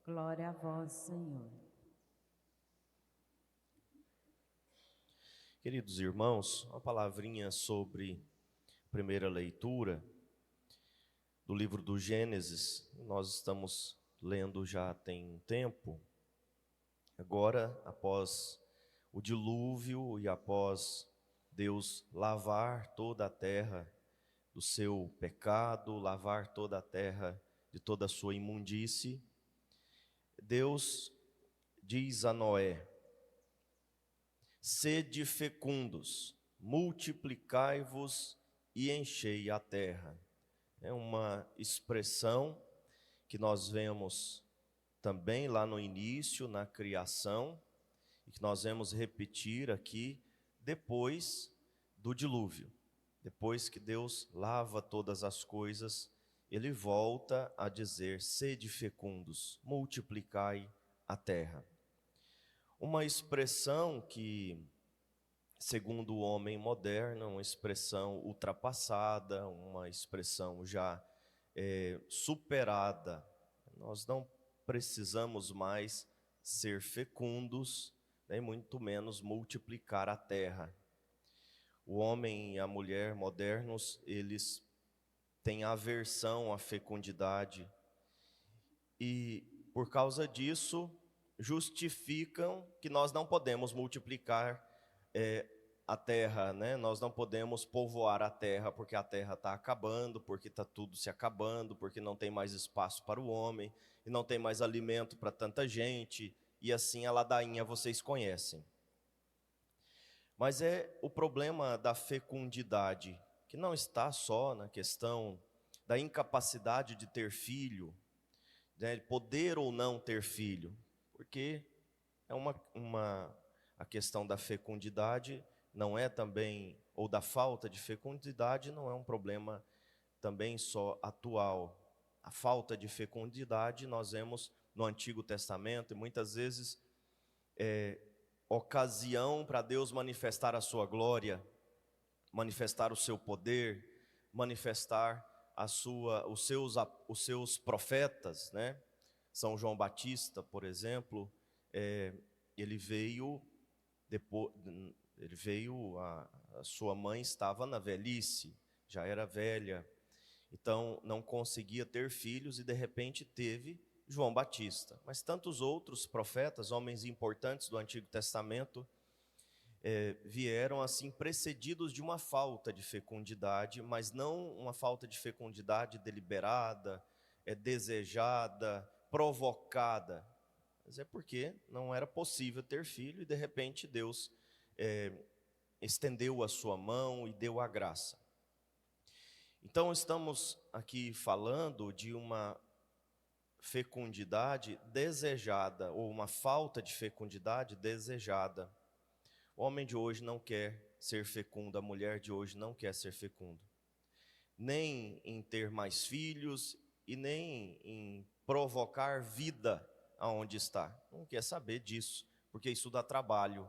Glória a vós, Senhor. Queridos irmãos, uma palavrinha sobre a primeira leitura do livro do Gênesis. Nós estamos lendo já tem um tempo. Agora, após o dilúvio e após Deus lavar toda a terra do seu pecado, lavar toda a terra de toda a sua imundície, Deus diz a Noé: sede fecundos, multiplicai-vos e enchei a terra. É uma expressão que nós vemos também lá no início, na criação, e que nós vamos repetir aqui depois do dilúvio. Depois que Deus lava todas as coisas, Ele volta a dizer: sede fecundos, multiplicai a terra. Uma expressão que, segundo o homem moderno, é uma expressão ultrapassada, uma expressão já superada. Nós não precisamos mais ser fecundos, nem muito menos multiplicar a terra. O homem e a mulher modernos, eles têm aversão à fecundidade e, por causa disso, justificam que nós não podemos multiplicar a terra, né? Nós não podemos povoar a terra porque a terra está acabando, porque está tudo se acabando, porque não tem mais espaço para o homem, e não tem mais alimento para tanta gente, e assim a ladainha vocês conhecem. Mas é o problema da fecundidade, que não está só na questão da incapacidade de ter filho, né, poder ou não ter filho, porque é a questão da fecundidade não é também, ou da falta de fecundidade, não é um problema também só atual. A falta de fecundidade nós vemos no Antigo Testamento, e muitas vezes ocasião para Deus manifestar a sua glória, manifestar o seu poder, manifestar os seus profetas, né? São João Batista, por exemplo, ele veio depois, a sua mãe estava na velhice, já era velha, então não conseguia ter filhos e de repente teve João Batista. Mas tantos outros profetas, homens importantes do Antigo Testamento, vieram assim precedidos de uma falta de fecundidade, mas não uma falta de fecundidade deliberada, desejada, provocada, mas é porque não era possível ter filho e de repente Deus estendeu a sua mão e deu a graça. Então estamos aqui falando de uma fecundidade desejada, ou uma falta de fecundidade desejada. O homem de hoje não quer ser fecundo, a mulher de hoje não quer ser fecundo, nem em ter mais filhos e nem em provocar vida aonde está. Não quer saber disso, porque isso dá trabalho,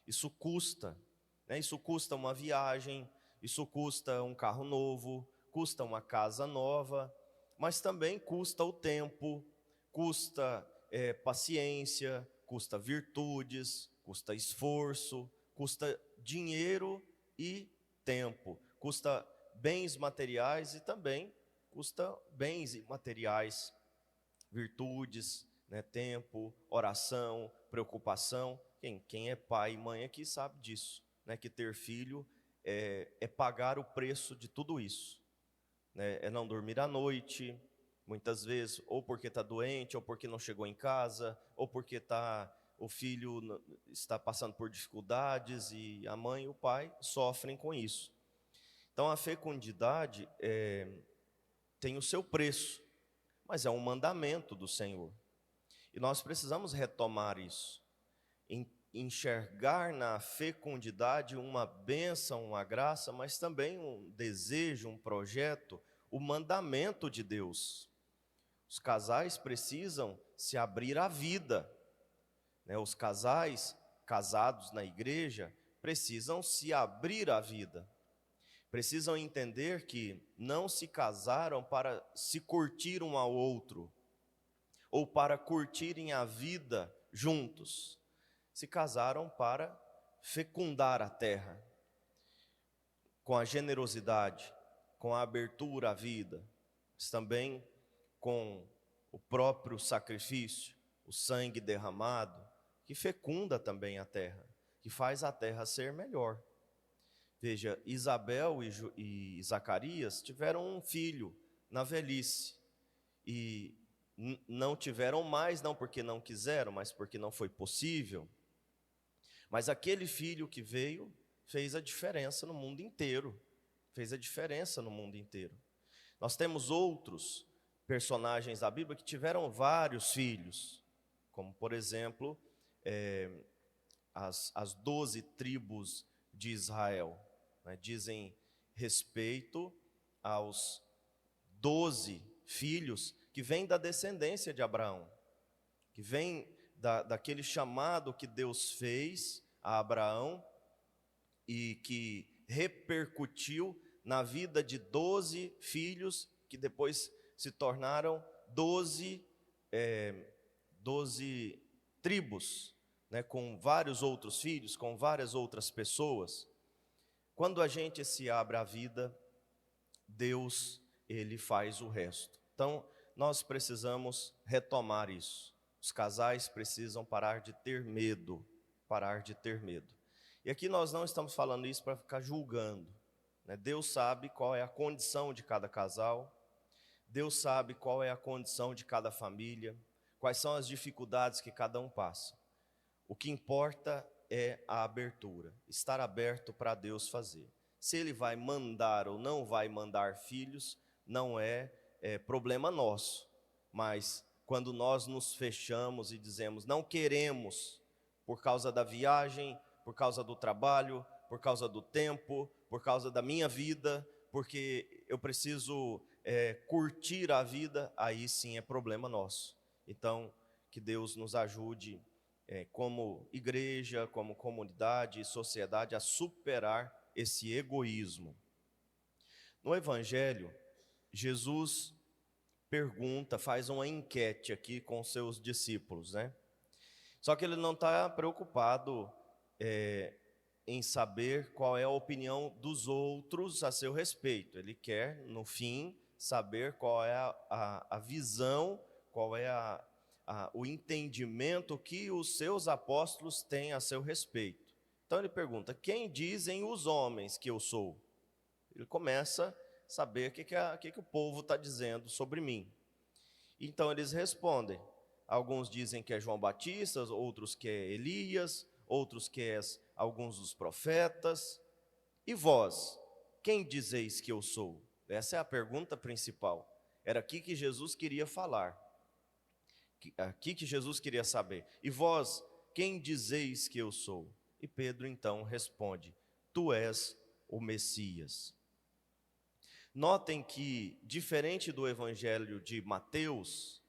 isso custa, né? Isso custa uma viagem, isso custa um carro novo, custa uma casa nova, mas também custa o tempo, custa paciência, custa virtudes, custa esforço, custa dinheiro e tempo, custa bens materiais e também custa bens imateriais, virtudes, né, tempo, oração, preocupação. Quem é pai e mãe aqui sabe disso, né, que ter filho é pagar o preço de tudo isso, né, é não dormir à noite, muitas vezes, ou porque está doente, ou porque não chegou em casa, ou porque o filho está passando por dificuldades e a mãe e o pai sofrem com isso. Então a fecundidade tem o seu preço, mas é um mandamento do Senhor. E nós precisamos retomar isso, enxergar na fecundidade uma bênção, uma graça, mas também um desejo, um projeto, o mandamento de Deus. Os casais precisam se abrir à vida, né? Os casais casados na igreja precisam se abrir à vida. Precisam entender que não se casaram para se curtir um ao outro, ou para curtirem a vida juntos. Se casaram para fecundar a terra, com a generosidade, com a abertura à vida, mas também com o próprio sacrifício, o sangue derramado, que fecunda também a terra, que faz a terra ser melhor. Veja, Isabel e Zacarias tiveram um filho na velhice, e não tiveram mais, não porque não quiseram, mas porque não foi possível. Mas aquele filho que veio fez a diferença no mundo inteiro, fez a diferença no mundo inteiro. Nós temos outros personagens da Bíblia que tiveram vários filhos, como por exemplo, as 12 tribos de Israel, né, dizem respeito aos 12 filhos que vêm da descendência de Abraão, que vêm daquele chamado que Deus fez a Abraão e que repercutiu na vida de 12 filhos que depois se tornaram 12 tribos, né, com vários outros filhos, com várias outras pessoas. Quando a gente se abre à vida, Deus, Ele faz o resto. Então, nós precisamos retomar isso. Os casais precisam parar de ter medo, parar de ter medo. E aqui nós não estamos falando isso para ficar julgando, né? Deus sabe qual é a condição de cada casal, Deus sabe qual é a condição de cada família, quais são as dificuldades que cada um passa. O que importa é a abertura, estar aberto para Deus fazer. Se Ele vai mandar ou não vai mandar filhos, não é problema nosso, mas quando nós nos fechamos e dizemos não queremos, por causa da viagem, por causa do trabalho, por causa do tempo, por causa da minha vida, porque eu preciso curtir a vida, aí sim é problema nosso. Então, que Deus nos ajude como igreja, como comunidade e sociedade a superar esse egoísmo. No Evangelho, Jesus pergunta, faz uma enquete aqui com seus discípulos, né? Só que ele não está preocupado em saber qual é a opinião dos outros a seu respeito. Ele quer, no fim, saber qual é a visão, qual é o entendimento que os seus apóstolos têm a seu respeito. Então ele pergunta, quem dizem os homens que eu sou? Ele começa a saber o que o povo está dizendo sobre mim. Então eles respondem, alguns dizem que é João Batista, outros que é Elias, outros que é alguns dos profetas. E vós, quem dizeis que eu sou? Essa é a pergunta principal. Era aqui que Jesus queria falar. Aqui que Jesus queria saber. E vós, quem dizeis que eu sou? E Pedro então responde, tu és o Messias. Notem que, diferente do Evangelho de Mateus,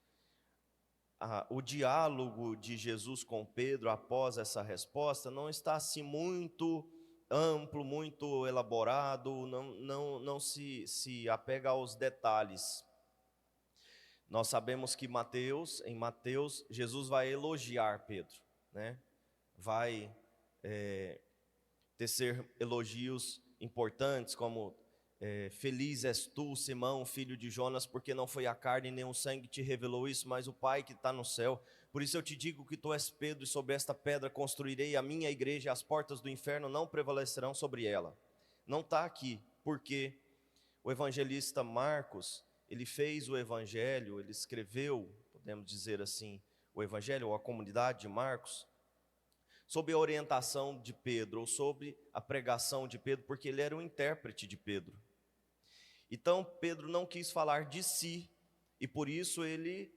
o diálogo de Jesus com Pedro após essa resposta não está assim muito amplo, muito elaborado, não se apega aos detalhes. Nós sabemos que em Mateus, Jesus vai elogiar Pedro, né? Vai tecer elogios importantes como feliz és tu, Simão, filho de Jonas, porque não foi a carne nem o sangue que te revelou isso, mas o Pai que está no céu. Por isso eu te digo que tu és Pedro, e sobre esta pedra construirei a minha igreja, e as portas do inferno não prevalecerão sobre ela. Não está aqui, porque o evangelista Marcos, ele fez o evangelho, ele escreveu, podemos dizer assim, o evangelho, ou a comunidade de Marcos, sob a orientação de Pedro, ou sobre a pregação de Pedro, porque ele era o intérprete de Pedro. Então Pedro não quis falar de si, e por isso ele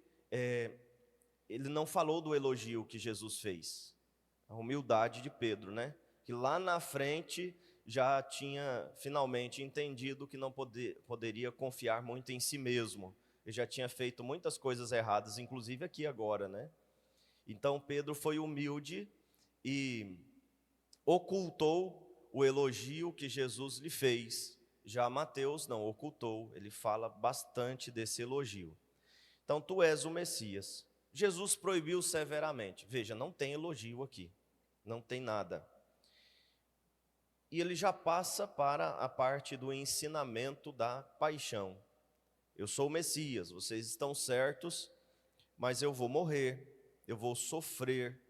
não falou do elogio que Jesus fez. A humildade de Pedro, né? Que lá na frente já tinha finalmente entendido que não poderia confiar muito em si mesmo. Ele já tinha feito muitas coisas erradas, inclusive aqui agora, né? Então Pedro foi humilde e ocultou o elogio que Jesus lhe fez. Já Mateus não ocultou, ele fala bastante desse elogio. Então tu és o Messias. Jesus proibiu severamente. Veja, não tem elogio aqui, não tem nada. E ele já passa para a parte do ensinamento da paixão. Eu sou o Messias, vocês estão certos, mas eu vou morrer, eu vou sofrer,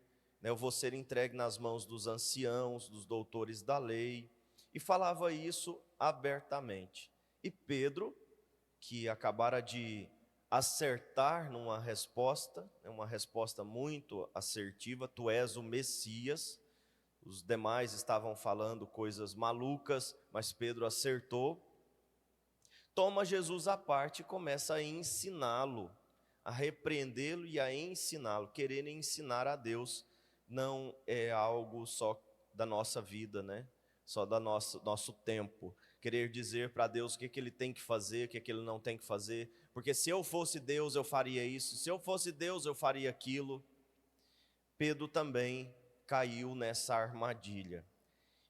né, eu vou ser entregue nas mãos dos anciãos, dos doutores da lei, e falava isso abertamente. E Pedro, que acabara de acertar numa resposta, uma resposta muito assertiva, tu és o Messias. Os demais estavam falando coisas malucas, mas Pedro acertou. Toma Jesus à parte e começa a ensiná-lo, a repreendê-lo e a ensiná-lo. Querer ensinar a Deus não é algo só da nossa vida, né? Só do nosso tempo. Querer dizer para Deus o que ele tem que fazer, o que ele não tem que fazer. Porque se eu fosse Deus, eu faria isso. Se eu fosse Deus, eu faria aquilo. Pedro também caiu nessa armadilha.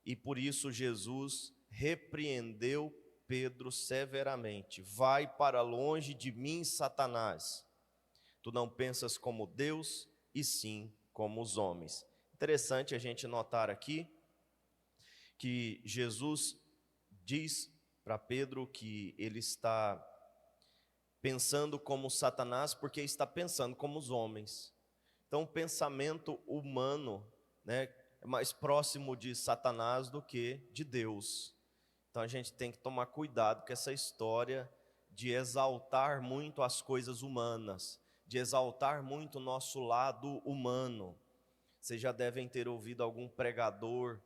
E por isso Jesus repreendeu Pedro severamente. Vai para longe de mim, Satanás. Tu não pensas como Deus, e sim como os homens. Interessante a gente notar aqui que Jesus diz para Pedro que ele está pensando como Satanás porque está pensando como os homens. Então o pensamento humano, né, é mais próximo de Satanás do que de Deus. Então a gente tem que tomar cuidado com essa história de exaltar muito as coisas humanas, de exaltar muito o nosso lado humano. Vocês já devem ter ouvido algum pregador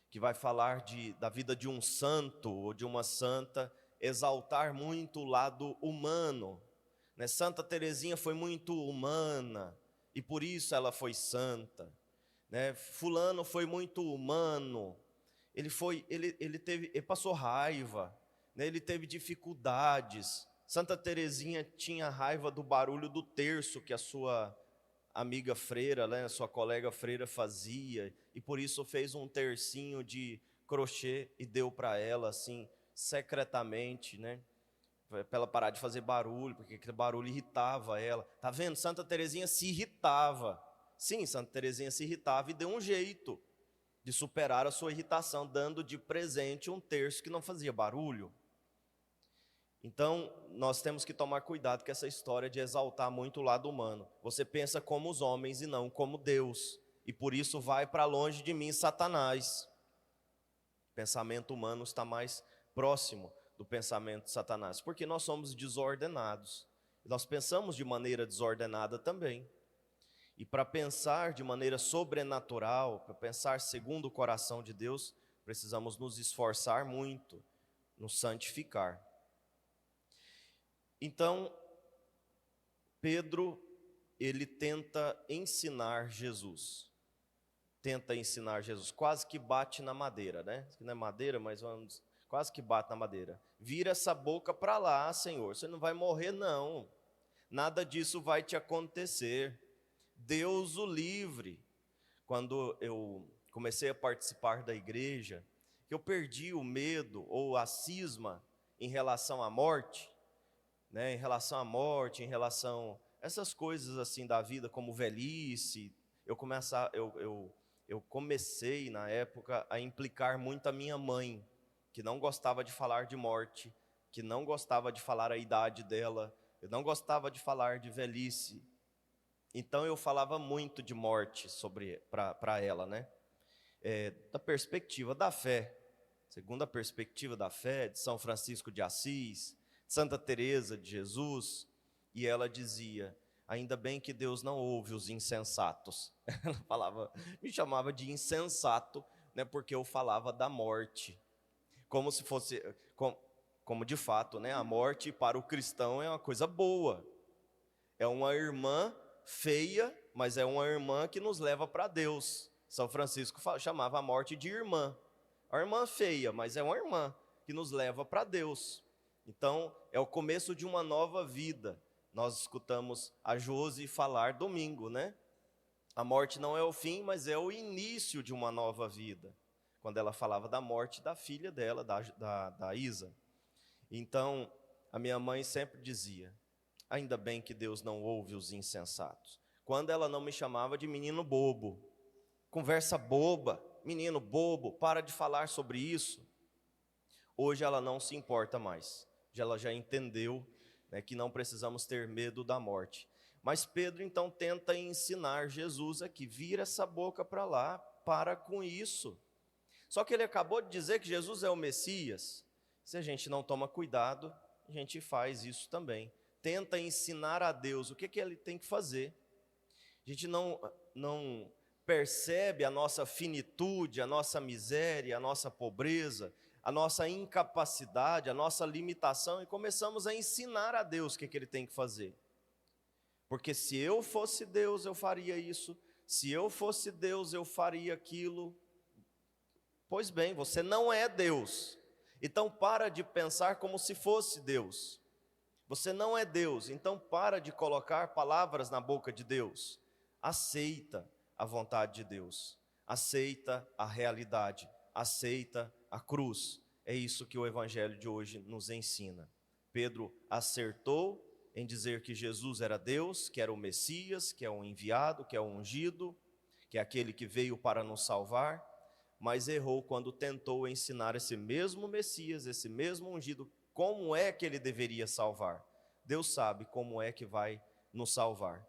que vai falar da vida de um santo ou de uma santa, exaltar muito o lado humano, né? Santa Teresinha foi muito humana e por isso ela foi santa, né? Fulano foi muito humano, ele passou raiva, né? Ele teve dificuldades. Santa Teresinha tinha raiva do barulho do terço que a sua amiga freira, né, a sua colega freira fazia, e por isso fez um tercinho de crochê e deu para ela assim, secretamente, né, para ela parar de fazer barulho, porque aquele barulho irritava ela. Tá vendo? Santa Teresinha se irritava. Sim, Santa Teresinha se irritava e deu um jeito de superar a sua irritação, dando de presente um terço que não fazia barulho. Então, nós temos que tomar cuidado com essa história de exaltar muito o lado humano. Você pensa como os homens e não como Deus. E por isso vai para longe de mim, Satanás. O pensamento humano está mais próximo do pensamento de Satanás. Porque nós somos desordenados. Nós pensamos de maneira desordenada também. E para pensar de maneira sobrenatural, para pensar segundo o coração de Deus, precisamos nos esforçar muito, nos santificar. Então, Pedro, ele tenta ensinar Jesus. Quase que bate na madeira, né? Não é madeira, mas quase que bate na madeira. Vira essa boca para lá, Senhor, você não vai morrer não. Nada disso vai te acontecer. Deus o livre. Quando eu comecei a participar da igreja, eu perdi o medo ou a cisma em relação à morte, né, em relação à morte, em relação a essas coisas assim da vida, como velhice. Eu comecei na época a implicar muito a minha mãe, que não gostava de falar de morte, que não gostava de falar a idade dela, eu não gostava de falar de velhice. Então eu falava muito de morte para ela, né? Da perspectiva da fé, segundo a perspectiva da fé de São Francisco de Assis, Santa Teresa de Jesus, e ela dizia: ainda bem que Deus não ouve os insensatos. Ela me chamava de insensato, né, porque eu falava da morte, como se fosse, como de fato, né, a morte para o cristão é uma coisa boa, é uma irmã feia, mas é uma irmã que nos leva para Deus. São Francisco chamava a morte de irmã, a irmã feia, mas é uma irmã que nos leva para Deus. Então, é o começo de uma nova vida. Nós escutamos a Josi falar domingo, né? A morte não é o fim, mas é o início de uma nova vida. Quando ela falava da morte da filha dela, da Isa. Então, a minha mãe sempre dizia: Ainda bem que Deus não ouve os insensatos. Quando ela não me chamava de menino bobo, conversa boba, menino bobo, para de falar sobre isso. Hoje ela não se importa mais. Ela já entendeu, né, que não precisamos ter medo da morte. Mas Pedro então tenta ensinar Jesus aqui, vira essa boca para lá, para com isso. Só que ele acabou de dizer que Jesus é o Messias. Se a gente não toma cuidado, a gente faz isso também. Tenta ensinar a Deus o que ele tem que fazer. A gente não percebe a nossa finitude, a nossa miséria, a nossa pobreza, a nossa incapacidade, a nossa limitação, e começamos a ensinar a Deus o que ele tem que fazer. Porque se eu fosse Deus, eu faria isso. Se eu fosse Deus, eu faria aquilo. Pois bem, você não é Deus. Então para de pensar como se fosse Deus. Você não é Deus, então para de colocar palavras na boca de Deus. Aceita a vontade de Deus. Aceita a realidade. Aceita a cruz. É isso que o evangelho de hoje nos ensina. Pedro acertou em dizer que Jesus era Deus, que era o Messias, que é o enviado, que é o ungido, que é aquele que veio para nos salvar, mas errou quando tentou ensinar esse mesmo Messias, esse mesmo ungido, como é que ele deveria salvar. Deus sabe como é que vai nos salvar.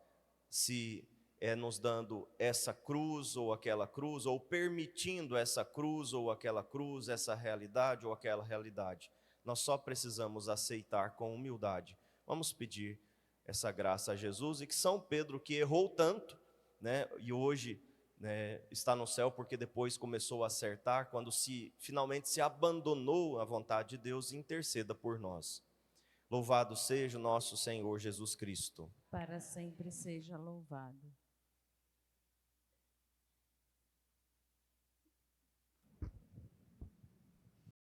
Se é nos dando essa cruz, ou permitindo essa cruz ou aquela cruz, essa realidade ou aquela realidade. Nós só precisamos aceitar com humildade. Vamos pedir essa graça a Jesus, e que São Pedro, que errou tanto, né, e hoje, né, está no céu porque depois começou a acertar, quando finalmente se abandonou à vontade de Deus, interceda por nós. Louvado seja o nosso Senhor Jesus Cristo. Para sempre seja louvado.